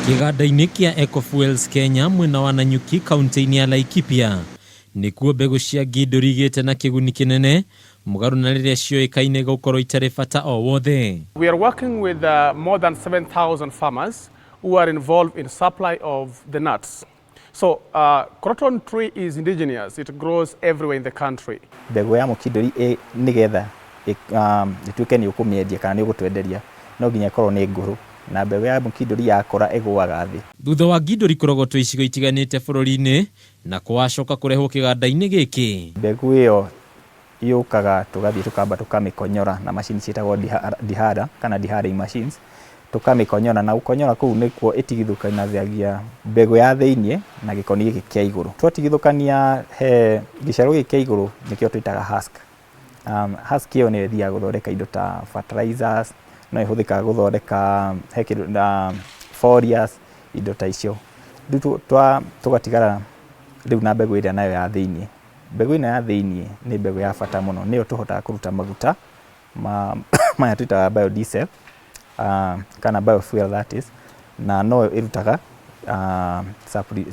Kiganda-ini kia Ecofuels Kenya mwena wa Nanyuki kaunti-ini ya Laikipia nikuo mbegu cia Nginduri igite na kiguni kinene mugaru na riria ciuikaine gukorwo itari bata o wothe. We are working with more than 7,000 farmers who are involved in supply of the nuts. So cotton tree is indigenous. It grows everywhere in the country. Mbegu ya Nginduri nigetha ituike ni ukumiendia kana ni gutwenderia no nginya korwo ni nguru na mbegu ya Nginduri yakora igwaga thi. Thutha wa Nginduri kurogotwo icigo itiganite bururi-ini na kwacoka kurehwo kiganda-ini giki. Mbegu iyo yukaga tugathie tukamba tukamikonyora na machine cietagwo dihada kana dihading machines, tukamikonyora na ukonyora kuu nikuo itigithukanagia mbegu ya thiini na gikoni giki kia iguru. Twatigithukania he gicaro giki kia iguru nikio twitaga husk. Husk iyo ni thia guthondeka indo ta fertilizers, no ihuthika guthondeka hekiru na foliars, indo ta icio. Tugatigara riu na mbegu iria nayo ya thiini. Mbegu ino ya thiini ni mbegu ya bata muno, niyo tuhotaga kuruta maguta maya twitaga biodiesel kana biofuel that is, na no irutaga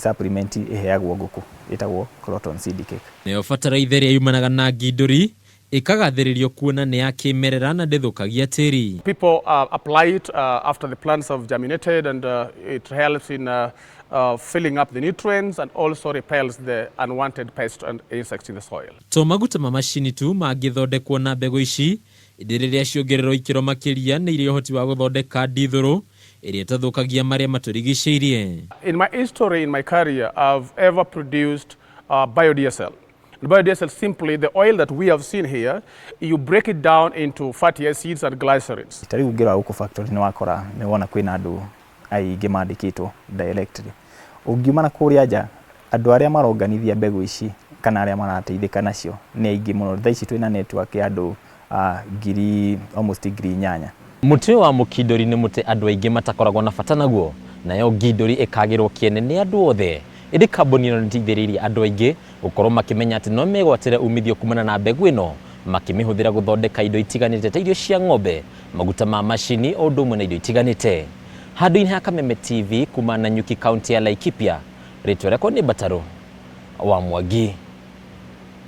supplement iheagwo nguku itagwo cotton seed cake. Niyo bataraitha iria yumanaga na Nginduri ikagathiririo kuona ni ya kimerera na ndithukagia tiri. People apply it after the plants have germinated, and it helps in filling up the nutrients and also repels the unwanted pests and insects in the soil. To maguta ma machini tu mangithondekwo na mbegu ici idiriria ciongererwo ikiro makiria ni irio hoti wa guthondeka dithuru iria tathukagia maria maturigiceirie. In my history, in my career, I've ever produced biodiesel. Biodiesel, simply the oil that we have seen here, you break it down into fatty acids and glycerides. Tariu ngira uko factory ni wakora ni wona kwina andu aingi mandikitwo directly. Ungiumana kuria nja andu aria maronganithia mbegu ici kana aria marateithika nacio ni aingi muno. Thaici twina network ya andu almost 8,000. Muti wa Nginduri ni muti andu aingi matakoragwo na bata naguo, nayo Nginduri ikagirwo kiene ni andu othe. Indi kambuni ino nitithiririe andu aingi gukorwo makimenya ati no megwatire umithio kumana na mbegu ino makimihuthira guthondeka indo itiganite ta irio cia ng'ombe, maguta ma machini o ndu na indo itiganite. Handu-ini ha Kameme TV kuma Nanyuki kaunti ya Laikipia, ritwa rĩakwa ni Bataro wa Mwangi.